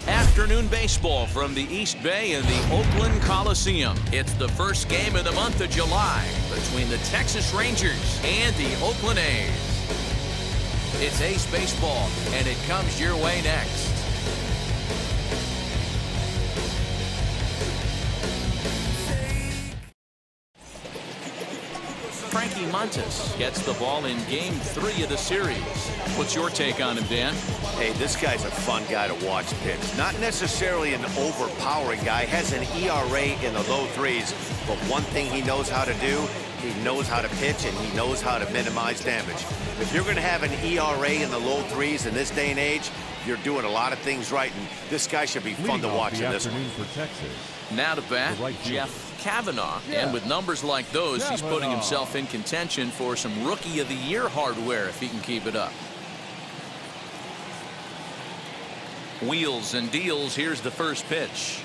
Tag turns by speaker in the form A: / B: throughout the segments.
A: Afternoon baseball from the East Bay in the Oakland Coliseum. It's the first game of the month of July between the Texas Rangers and the Oakland A's. It's Ace Baseball, and it comes your way next. Frankie Montes gets the ball in Game 3 of the series. What's your take on him, Dan?
B: Hey, this guy's a fun guy to watch pitch. Not necessarily an overpowering guy. Has an ERA in the low threes. But one thing he knows how to do, he knows how to pitch and he knows how to minimize damage. If you're going to have an ERA in the low threes in this day and age, you're doing a lot of things right. And this guy should be fun to watch in this one.
C: For Texas.
A: Now to bat, Jeff Kavanaugh. And with numbers like those, he's putting himself in contention for some Rookie of the Year hardware if he can keep it up. Wheels and deals. Here's the first pitch.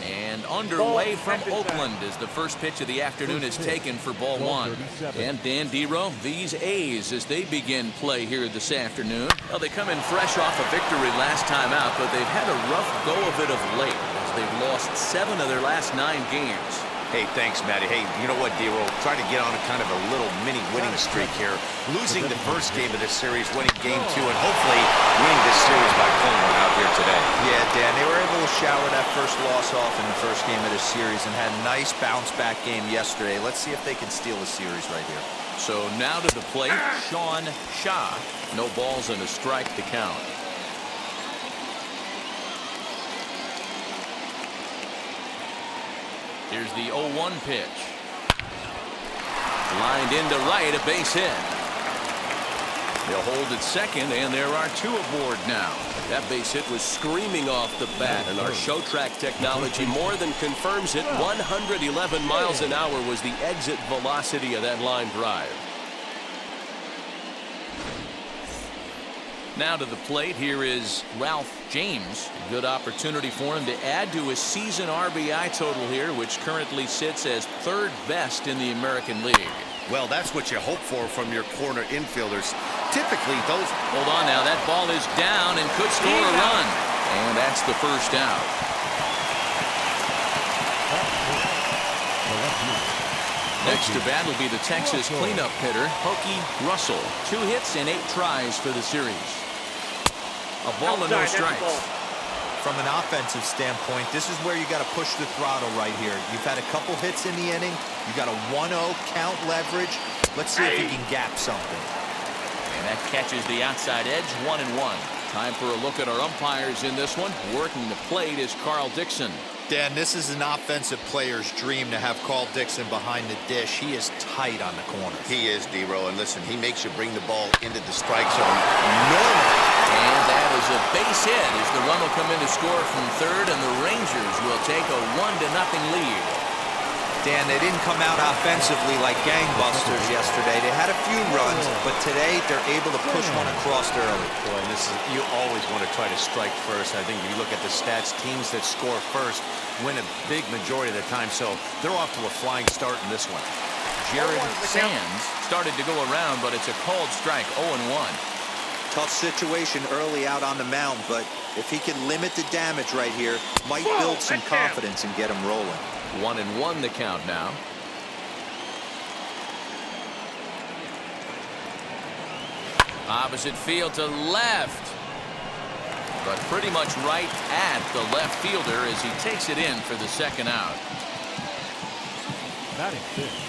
A: And underway from Oakland as the first pitch of the afternoon is taken for ball one. And Dan Dero, these A's as they begin play here this afternoon. Well, they come in fresh off a victory last time out, but they've had a rough go of it of late as they've lost 7 of their last 9 games.
B: Hey, thanks, Matty. Hey, you know what, Dero? Trying to get on a kind of a little mini winning streak here. Losing the first game of this series, winning Game 2, and hopefully winning this series by pulling one out here today.
D: Yeah, Dan, they were able to shower that first loss off in the first game of this series and had a nice bounce-back game yesterday. Let's see if they can steal the series right here.
A: So now to the plate, Sean Shaw. No balls and a strike to count. Here's the 0-1 pitch. Lined into right, a base hit. They'll hold at second, and there are 2 aboard now.
E: That base hit was screaming off the bat, and our show track technology more than confirms it. 111 miles an hour was the exit velocity of that line drive.
A: Now to the plate, here is Ralph James. Good opportunity for him to add to his season RBI total here, which currently sits as 3rd best in the American League.
B: Well, that's what you hope for from your corner infielders. Typically, those...
A: Hold on now, that ball is down and could score a run. And that's the first out. Next to bat will be the Texas cleanup hitter, Pokey Russell. 2 hits and 8 tries for the series. A ball and no strikes.
D: From an offensive standpoint, this is where you got to push the throttle right here. You've had a couple hits in the inning. You got a 1-0 count leverage. Let's see if you can gap something.
A: And that catches the outside edge, 1-1. Time for a look at our umpires in this one. Working the plate is Carl Dixon.
D: Dan, this is an offensive player's dream to have Carl Dixon behind the dish. He is tight on the corners.
B: He is, Dero, and listen, he makes you bring the ball into the strike zone normally.
A: And that is a base hit as the run will come in to score from third, and the Rangers will take a 1-0 lead.
D: Dan, they didn't come out offensively like gangbusters yesterday. They had a few runs, but today they're able to push one across early.
B: Boy, and this is, you always want to try to strike first. I think if you look at the stats, teams that score first win a big majority of the time, so they're off to a flying start in this one.
A: Jared Sands started to go around, but it's a called strike, 0-1.
D: Tough situation early out on the mound, but if he can limit the damage right here, might build some confidence and get him rolling.
A: 1-1 the count now. Opposite field to left. But pretty much right at the left fielder as he takes it in for the second out.
C: Batting fifth.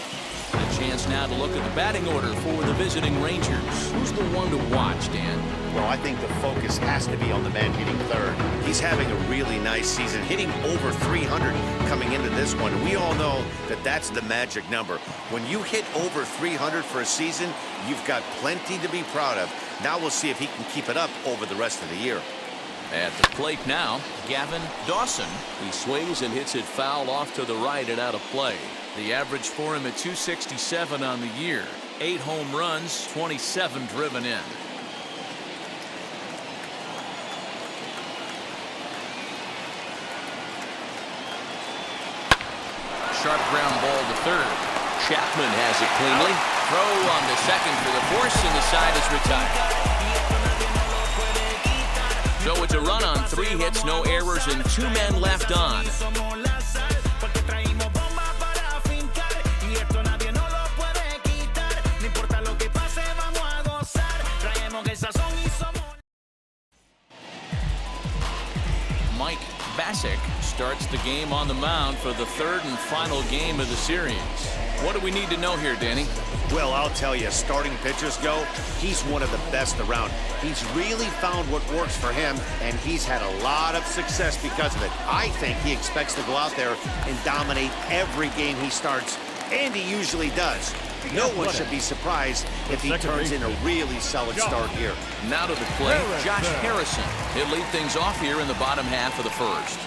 A: A chance now to look at the batting order for the visiting Rangers. Who's the one to watch, Dan?
B: Well, I think the focus has to be on the man hitting third. He's having a really nice season, hitting over 300 coming into this one. We all know that that's the magic number. When you hit over 300 for a season, you've got plenty to be proud of. Now we'll see if he can keep it up over the rest of the year.
A: At the plate now, Gavin Dawson. He swings and hits it foul off to the right and out of play. The average for him at 267 on the year. 8 home runs, 27 driven in. Sharp ground ball to third. Chapman has it cleanly. Throw on to second for the force, and the side is retired. hits, no errors, and 2 men left on. Mike Bassick starts the game on the mound for the 3rd and final game of the series. What do we need to know here, Danny?
B: Well, I'll tell you, starting pitchers go, he's one of the best around. He's really found what works for him, and he's had a lot of success because of it. I think he expects to go out there and dominate every game he starts, and he usually does. No one should be surprised if he turns in a really solid start here.
A: Now to the plate, Josh Harrison. He'll lead things off here in the bottom half of the 1st.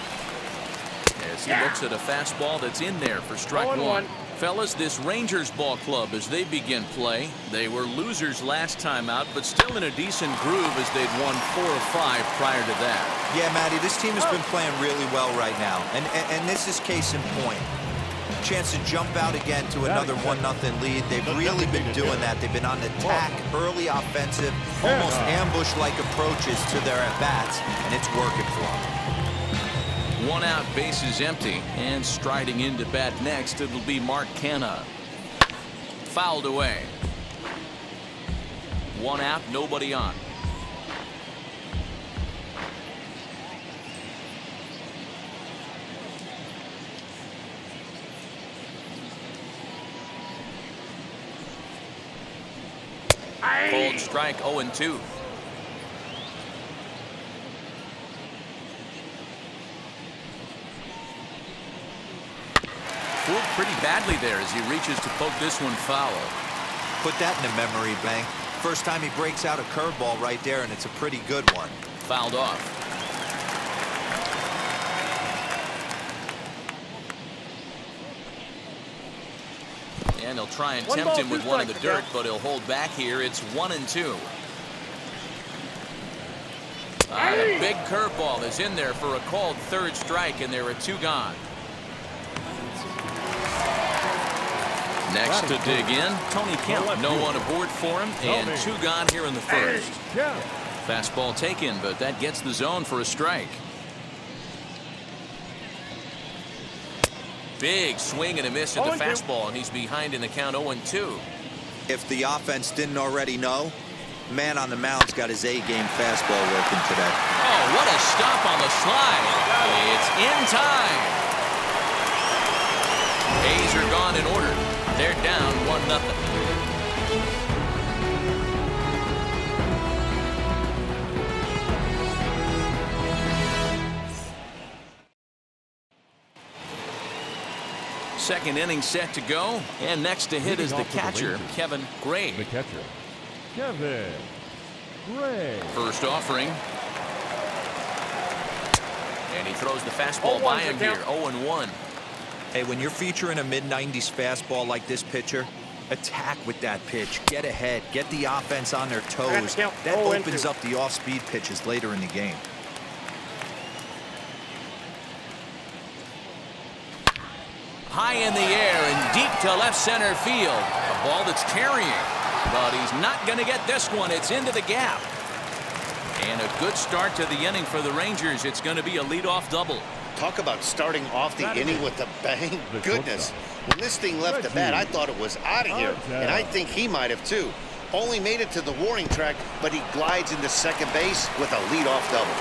A: As he looks at a fastball that's in there for strike 1. Fellas, this Rangers ball club, as they begin play, they were losers last time out, but still in a decent groove as they'd won 4 of 5 prior to that.
D: Yeah, Matty, this team has been playing really well right now, and this is case in point. Chance to jump out again to another 1-0 lead. They've really been doing that. They've been on attack, early offensive, almost ambush-like approaches to their at-bats, and it's working for them.
A: 1 out, bases empty, and striding into bat next, it'll be Mark Canha. Fouled away. 1 out, nobody on. Cold strike, 0-2. Fooled pretty badly there as he reaches to poke this one foul.
D: Put that in a memory bank. First time he breaks out a curveball right there, and it's a pretty good one.
A: Fouled off. And he'll try and tempt him with one in the dirt, but he'll hold back here. It's 1-2. A big curveball is in there for a called 3rd strike, and there are 2 gone. Next to dig in, Tony Kemp. No one aboard for him, and 2 gone here in the 1st. Fastball taken, but that gets the zone for a strike. Big swing and a miss at the fastball, and he's behind in the count 0-2.
D: If the offense didn't already know, man on the mound's got his A-game fastball working today.
A: Oh, what a stop on the slide. It's in time. A's are gone in order. They're down 1-0. Second inning set to go, and next to hit is the catcher, Kevin Gray.
C: The catcher, Kevin Gray.
A: First offering. And he throws the fastball by him here, 0-1.
D: Hey, when you're featuring a mid-90s fastball like this pitcher, attack with that pitch. Get ahead. Get the offense on their toes. That opens up the off-speed pitches later in the game.
A: High in the air and deep to left center field. A ball that's carrying, but he's not going to get this one. It's into the gap. And a good start to the inning for the Rangers. It's going to be a leadoff double.
B: Talk about starting off the inning with a bang. Goodness. When this thing left the bat, I thought it was out of here, and I think he might have too. Only made it to the warning track, but he glides into second base with a leadoff double.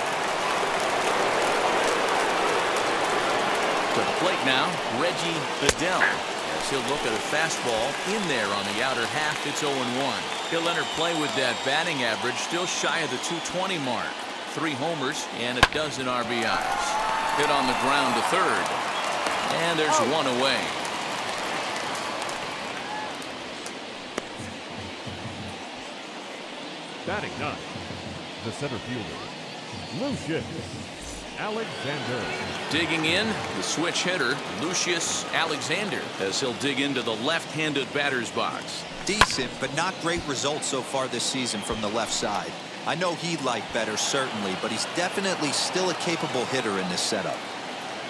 A: To the plate now, Reggie Bedell. As he'll look at a fastball in there on the outer half, it's 0-1. He'll enter play with that batting average, still shy of the 220 mark. 3 homers and a dozen RBIs. Hit on the ground to third. And there's 1 away.
C: Batting 9, the center fielder, Lucius Alexander.
A: Digging in, the switch hitter, Lucius Alexander, as he'll dig into the left-handed batter's box.
D: Decent, but not great results so far this season from the left side. I know he'd like better, certainly, but he's definitely still a capable hitter in this setup.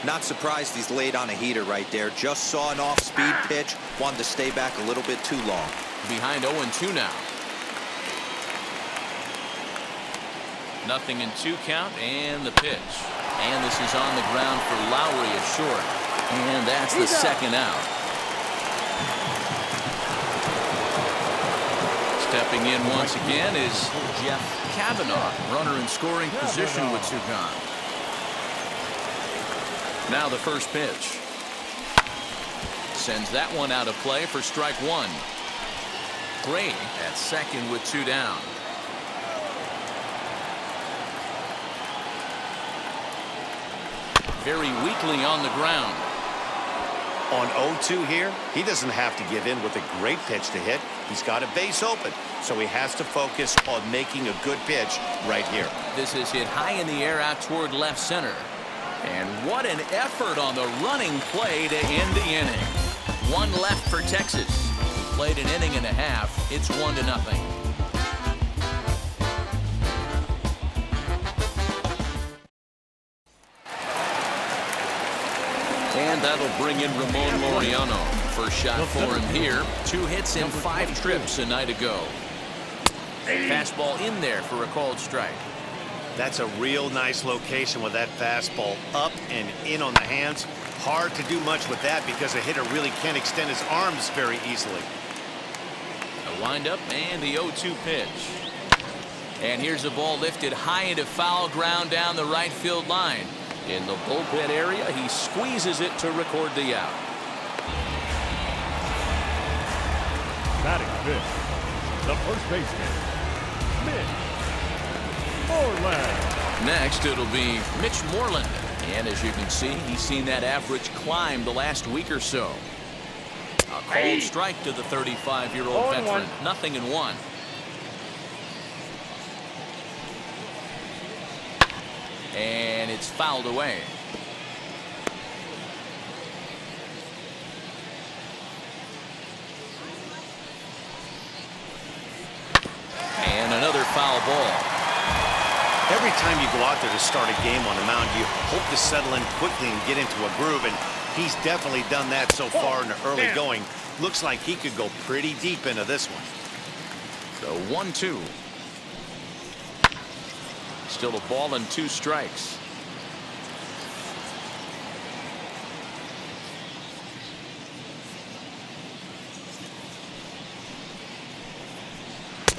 D: Not surprised he's laid on a heater right there. Just saw an off-speed pitch, wanted to stay back a little bit too long.
A: Behind 0-2 now. 0-2 count, and the pitch. And this is on the ground for Lowry, a short. And that's the second out. Stepping in once again is Jeff Kavanaugh, runner in scoring position with two gone. Now the first pitch. Sends that one out of play for strike one. Gray at second with two down. Very weakly on the ground.
B: On 0-2 here, he doesn't have to give in with a great pitch to hit. He's got a base open, so he has to focus on making a good pitch right here.
A: This is hit high in the air out toward left center. And what an effort on the running play to end the inning. One left for Texas. Played an inning and a half. It's 1-0. And that'll bring in Ramon Laureano. First shot for him here. 2 hits in 5 trips a night ago. Fastball in there for a called strike.
B: That's a real nice location with that fastball up and in on the hands. Hard to do much with that because a hitter really can't extend his arms very easily.
A: A windup and the 0-2 pitch. And here's a ball lifted high into foul ground down the right field line. In the bullpen area, he squeezes it to record the out.
C: Batting fifth, the first baseman, Mitch Moreland.
A: Next, it'll be Mitch Moreland. And as you can see, he's seen that average climb the last week or so. A cold strike to the 35-year-old veteran. 0-1. And it's fouled away. And another foul ball.
B: Every time you go out there to start a game on the mound, you hope to settle in quickly and get into a groove, and he's definitely done that so far in the early going. Looks like he could go pretty deep into this one.
A: So 1-2. Still a ball and 2 strikes.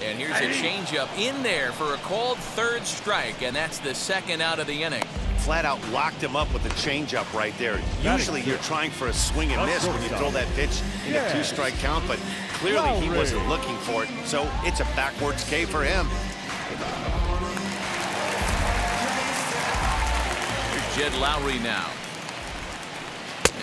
A: And here's a changeup in there for a called third strike, and that's the second out of the inning.
B: Flat out locked him up with a changeup right there. Usually you're trying for a swing and miss when you throw that pitch in a 2-strike count, but clearly he wasn't looking for it, so it's a backwards K for him.
A: Jed Lowry now,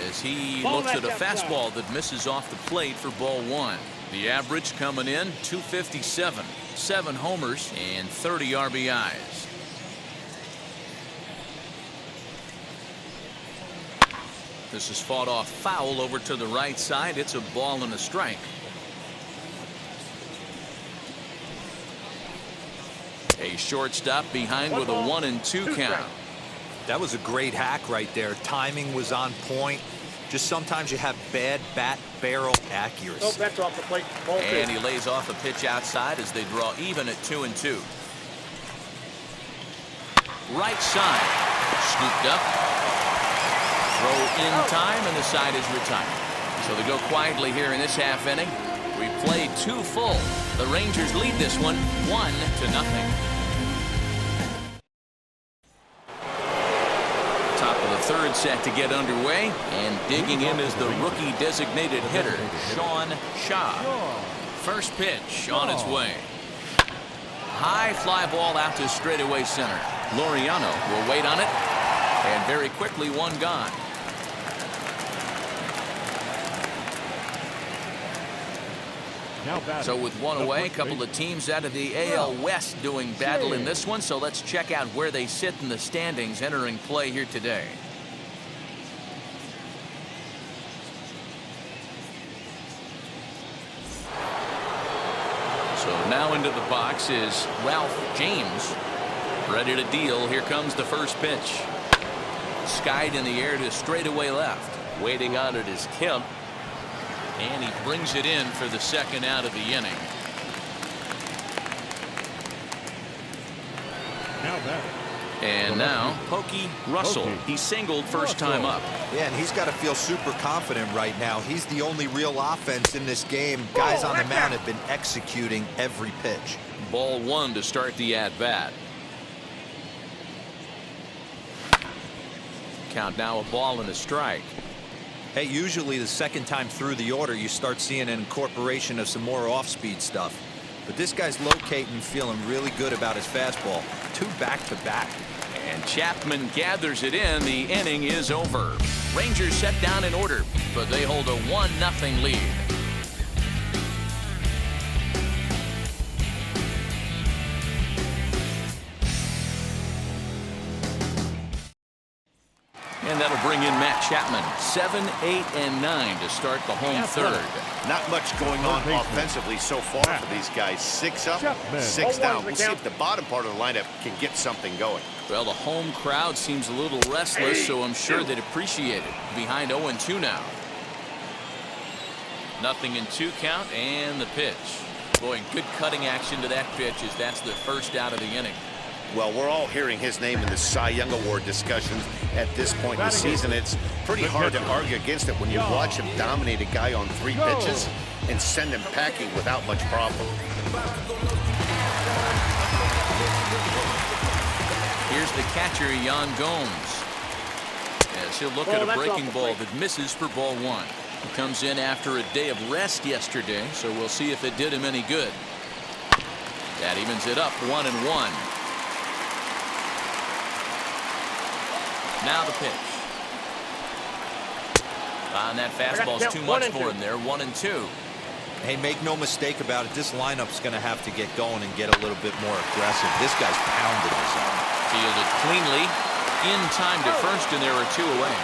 A: as he looks at a fastball that misses off the plate for ball 1. The average coming in 257, 7 homers and 30 RBIs. This is fought off foul over to the right side. It's a ball and a strike. A shortstop behind with a 1-2 count.
D: That was a great hack right there. Timing was on point. Just sometimes you have bad bat barrel accuracy.
F: No, that's off the plate. Ball
A: And he lays off a pitch outside as they draw even at 2-2. Right side. Scooped up. Throw in time, and the side is retired. So they go quietly here in this half inning. We played 2 full. The Rangers lead this one 1-0. Top of the third set to get underway, and digging in is the rookie designated hitter, Sean Shaw. First pitch on its way. High fly ball out to straightaway center. Laureano will wait on it, and very quickly one gone. So with one away, a couple of teams out of the AL West doing battle in this one. So let's check out where they sit in the standings entering play here today. So now into the box is Ralph James. Ready to deal. Here comes the first pitch. Skied in the air to straightaway left.
E: Waiting on it is Kemp.
A: And he brings it in for the second out of the inning.
C: Now batting,
A: And now, Pokey Russell. He singled first time up.
D: Yeah, and he's got to feel super confident right now. He's the only real offense in this game. Guys on the mound have been executing every pitch.
A: Ball one to start the at-bat. Count now a ball and a strike.
D: Hey, usually the second time through the order, you start seeing an incorporation of some more off-speed stuff. But this guy's locating, feeling really good about his fastball. 2 back-to-back.
A: And Chapman gathers it in. The inning is over. Rangers set down in order, but they hold a 1-0 lead. And that'll bring in Matt Chapman. 7, 8, and 9 to start the home third.
B: Not much going on offensively so far for these guys. 6 up, 6 down. We'll see if the bottom part of the lineup can get something going.
A: Well, the home crowd seems a little restless, so I'm sure they'd appreciate it. Behind 0-2 now. 0-2 count, and the pitch. Boy, good cutting action to that pitch as that's the first out of the inning.
B: Well, we're all hearing his name in the Cy Young Award discussions at this point in the season. It's pretty hard to argue against it when you watch him dominate a guy on 3 pitches and send him packing without much problem.
A: Here's the catcher, Yan Gomes. As he'll look at a breaking ball that misses for ball 1. He comes in after a day of rest yesterday, so we'll see if it did him any good. That evens it up 1-1. Now the pitch. And that fastball's too much for him there. 1-2.
D: Hey, make no mistake about it. This lineup's going to have to get going and get a little bit more aggressive. This guy's pounding his own.
A: Fielded cleanly. In time to first, and there are 2 away.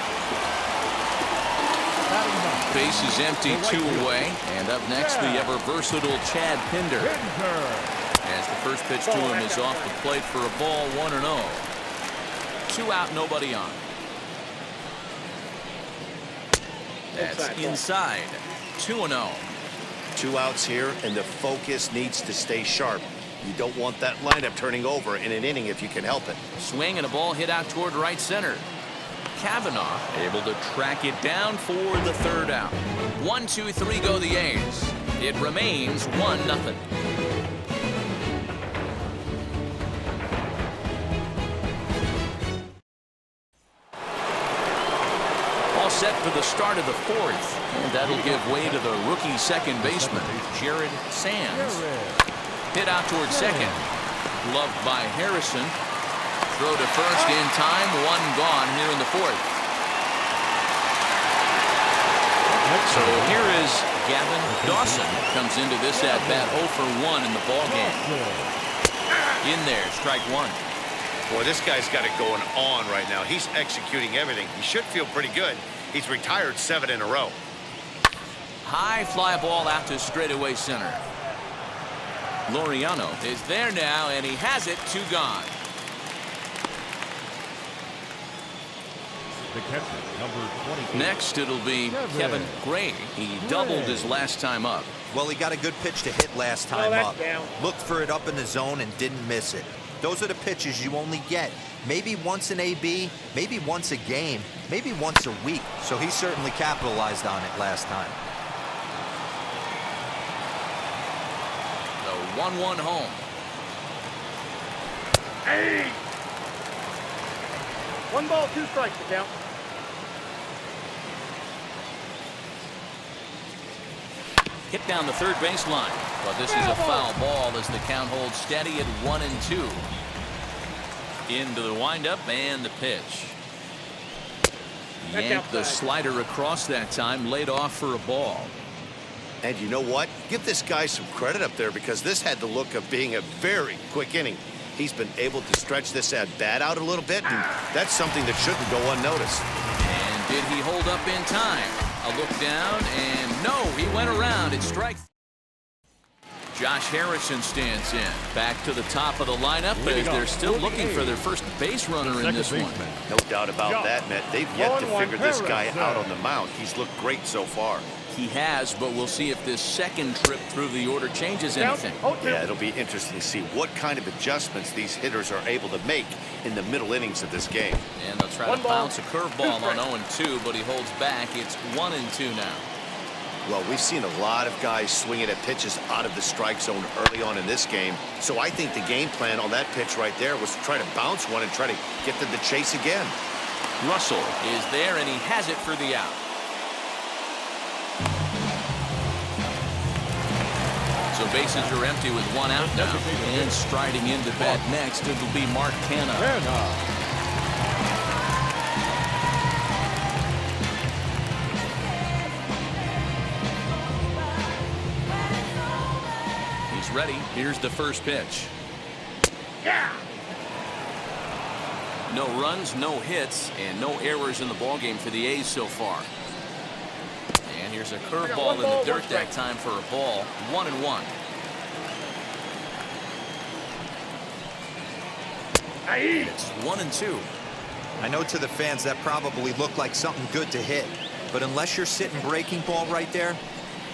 A: Base is empty, 2 away. And up next, the ever-versatile Chad Pinder. As the first pitch to him is off the plate for a ball, 1-0. 2 out, nobody on. That's inside. 2-0.
B: 2 outs here, and the focus needs to stay sharp. You don't want that lineup turning over in an inning if you can help it.
A: Swing and a ball hit out toward right center. Kavanaugh able to track it down for the third out. 1, 2, 3 go the A's. It remains 1-0. Set for the start of the 4th, and that'll give way to the rookie second baseman, Jared Sands. Hit out towards second. Gloved by Harrison. Throw to first in time. 1 gone here in the 4th. So here is Gavin Dawson. Comes into this at bat 0 for 1 in the ball game. In there, strike 1.
B: Boy, this guy's got it going on right now. He's executing everything. He should feel pretty good. He's retired 7 in a row.
A: High fly ball out to straightaway center. Laureano is there now, and he has it. 2 gone.
C: The catcher, number 20.
A: Next, it'll be Kevin Gray. He doubled his last time up.
D: Well, he got a good pitch to hit last time up. Looked for it up in the zone and didn't miss it. Those are the pitches you only get. Maybe once an AB, maybe once a game, maybe once a week. So he certainly capitalized on it last time.
A: The 1-1 home.
F: Hey! 1 ball, 2 strikes to count.
A: Hit down the third baseline, but this is a foul ball as the count holds steady at 1-2. Into the windup and the pitch. Yanked the slider across that time, laid off for a ball.
B: And you know what? Give this guy some credit up there because this had the look of being a very quick inning. He's been able to stretch this at bat out a little bit, and that's something that shouldn't go unnoticed.
A: And did he hold up in time? A look down, and no, he went around. It's strike. Josh Harrison stands in. Back to the top of the lineup as they're still looking for their first base runner in this one.
B: No doubt about that, Matt. They've yet to figure this guy out on the mound. He's looked great so far.
A: He has, but we'll see if this second trip through the order changes anything.
B: Yeah, it'll be interesting to see what kind of adjustments these hitters are able to make in the middle innings of this game.
A: And they'll try to bounce a curveball on 0-2, but he holds back. It's 1-2 now.
B: Well, we've seen a lot of guys swinging at pitches out of the strike zone early on in this game. So I think the game plan on that pitch right there was to try to bounce one and try to get to the chase again.
A: Russell is there, and he has it for the out. So bases are empty with one out now. And striding into bat next, it'll be Mark Canha. He's ready. Here's the first pitch.
F: Yeah.
A: No runs, no hits, and no errors in the ballgame for the A's so far. And here's a curveball in the dirt that time for a ball. 1-1. It's 1-2.
D: I know to the fans that probably looked like something good to hit, but unless you're sitting breaking ball right there,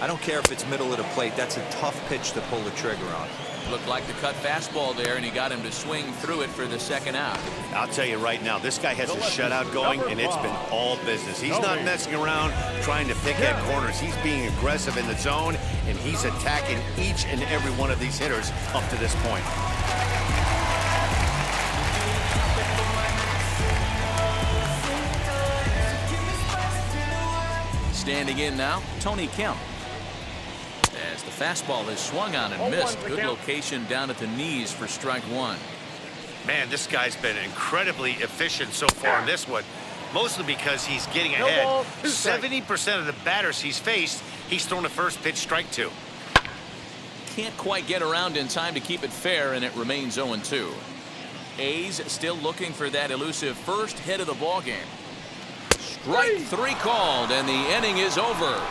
D: I don't care if it's middle of the plate. That's a tough pitch to pull the trigger on.
A: Looked like the cut fastball there, and he got him to swing through it for the second out.
B: I'll tell you right now, this guy has a shutout going, and it's been all business. He's not messing around trying to pick at corners. He's being aggressive in the zone, and he's attacking each and every one of these hitters up to this point.
A: Standing in now, Tony Kemp. As the fastball is swung on and missed. Good location down at the knees for strike one.
B: Man, this guy's been incredibly efficient so far in this one, mostly because he's getting ahead. 70% of the batters he's faced, he's thrown a first pitch strike to.
A: Can't quite get around in time to keep it fair, and it remains 0-2. A's still looking for that elusive first hit of the ballgame. Strike three called, and the inning is over.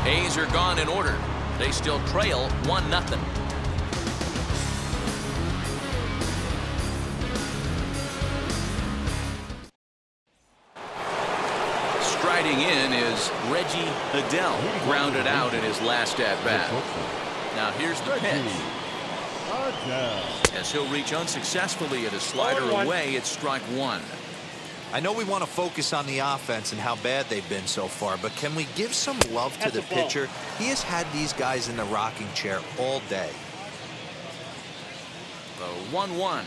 A: A's are gone in order. They still trail 1-0. Striding in is Reggie Adele, grounded out in his last at-bat. Now here's the pitch. As he'll reach unsuccessfully at a slider away, it's strike one.
D: I know we want to focus on the offense and how bad they've been so far, but can we give some love to the pitcher? He has had these guys in the rocking chair all day.
A: The 1-1.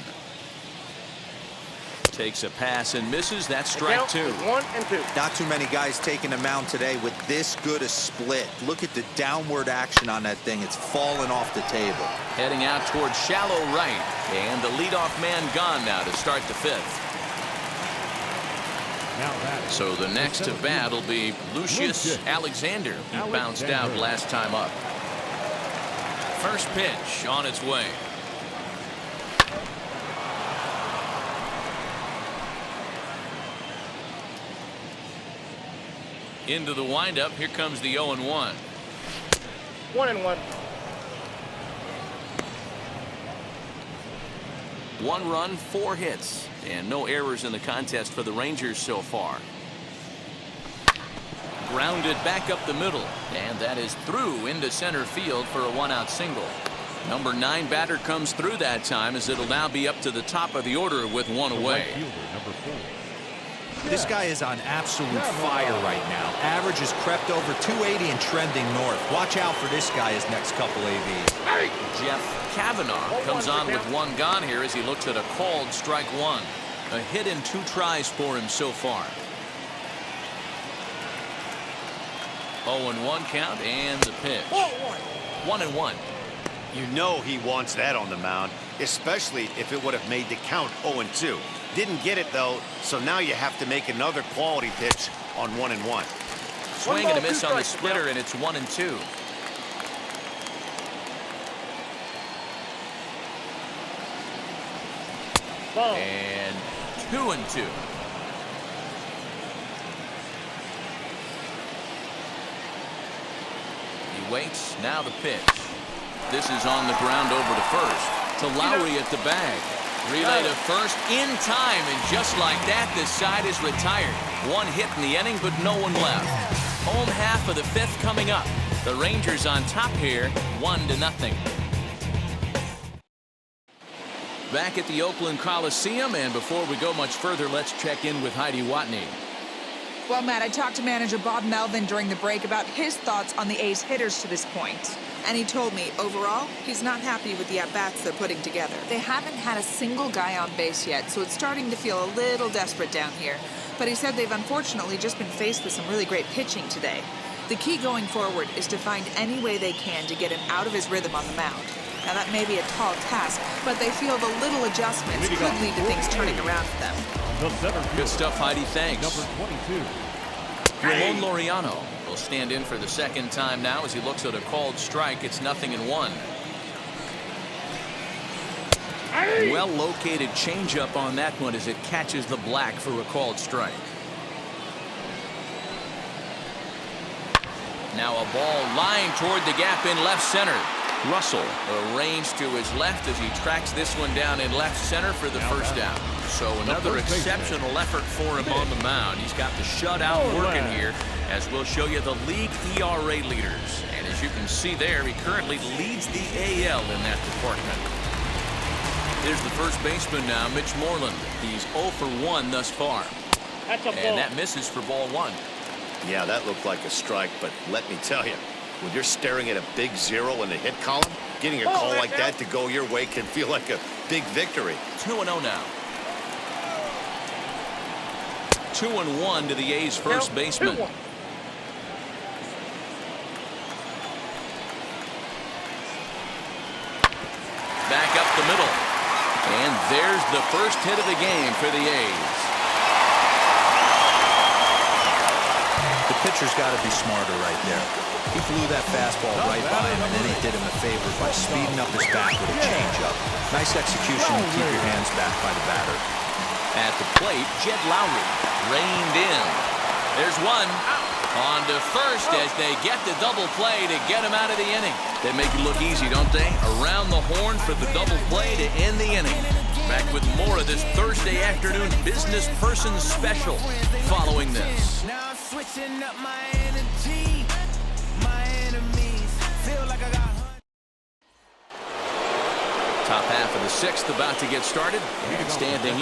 A: Takes a pass and misses. That's strike two.
F: 1-2.
D: Not too many guys taking the mound today with this good a split. Look at the downward action on that thing. It's falling off the table.
A: Heading out towards shallow right. And the leadoff man gone now to start the fifth. So the next to bat will be Lucius Alexander, who bounced out last time up. First pitch on its way. Into the windup. Here comes the 0-1.
F: 1-1.
A: One run, 4 hits, and no errors in the contest for the Rangers so far. Grounded back up the middle, and that is through into center field for a 1-out single. Number 9 batter comes through that time, as it'll now be up to the top of the order with one away.
D: This guy is on absolute fire right now. Average has crept over 280 and trending north. Watch out for this guy his next couple ABs.
A: Jeff Kavanaugh comes on with one gone here as he looks at a called strike one. A hit in 2 tries for him so far. 0-1 count and the pitch. 1-1.
B: You know he wants that on the mound, especially if it would have made the count 0-2. Didn't get it, though, so now you have to make another quality pitch on 1-1.
A: Swing and a miss on the splitter, and it's 1-2. And 2-2. He waits. Now the pitch. This is on the ground over to first. To Lowry at the bag. Relay to first in time, and just like that, this side is retired. One hit in the inning, but no one left. Home half of the fifth coming up. The Rangers on top here, 1-0. Back at the Oakland Coliseum, and before we go much further, let's check in with Heidi Watney.
G: Well, Matt, I talked to manager Bob Melvin during the break about his thoughts on the A's hitters to this point. And he told me, overall, he's not happy with the at-bats they're putting together. They haven't had a single guy on base yet, so it's starting to feel a little desperate down here. But he said they've unfortunately just been faced with some really great pitching today. The key going forward is to find any way they can to get him out of his rhythm on the mound. Now, that may be a tall task, but they feel the little adjustments could lead to things turning around for them.
A: Good stuff, Heidi. Thanks.
C: Number 22.
A: Ramon Laureano will stand in for the second time now as he looks at a called strike. It's 0-1. Well-located changeup on that one as it catches the black for a called strike. Now a ball lined toward the gap in left center. Russell arranged to his left as he tracks this one down in left center for the first down. So another exceptional effort for him on the mound. He's got the shutout working here, as we'll show you the league ERA leaders. And as you can see there, he currently leads the AL in that department. Here's the first baseman now, Mitch Moreland. He's 0 for 1 thus far.
F: That's a ball.
A: And that misses for ball 1.
B: Yeah, that looked like a strike, but let me tell you, when you're staring at a big 0 in the hit column, getting a call like that to go your way can feel like a big victory.
A: 2-0 now. 2-1 to the A's first baseman. Back up the middle. And there's the first hit of the game for the A's.
D: The pitcher's got to be smarter right there. He flew that fastball right by him, and then he did him a favor by speeding up his back with a changeup. Nice execution to keep your hands back by the batter.
A: At the plate, Jed Lowry reined in. There's one. On to first as they get the double play to get him out of the inning. They make it look easy, don't they? Around the horn for the double play to end the inning. Back with more of this Thursday afternoon business person special following this.
H: Now I'm switching up my energy. My enemies feel like I got.
A: Top half of the sixth about to get started. And standing in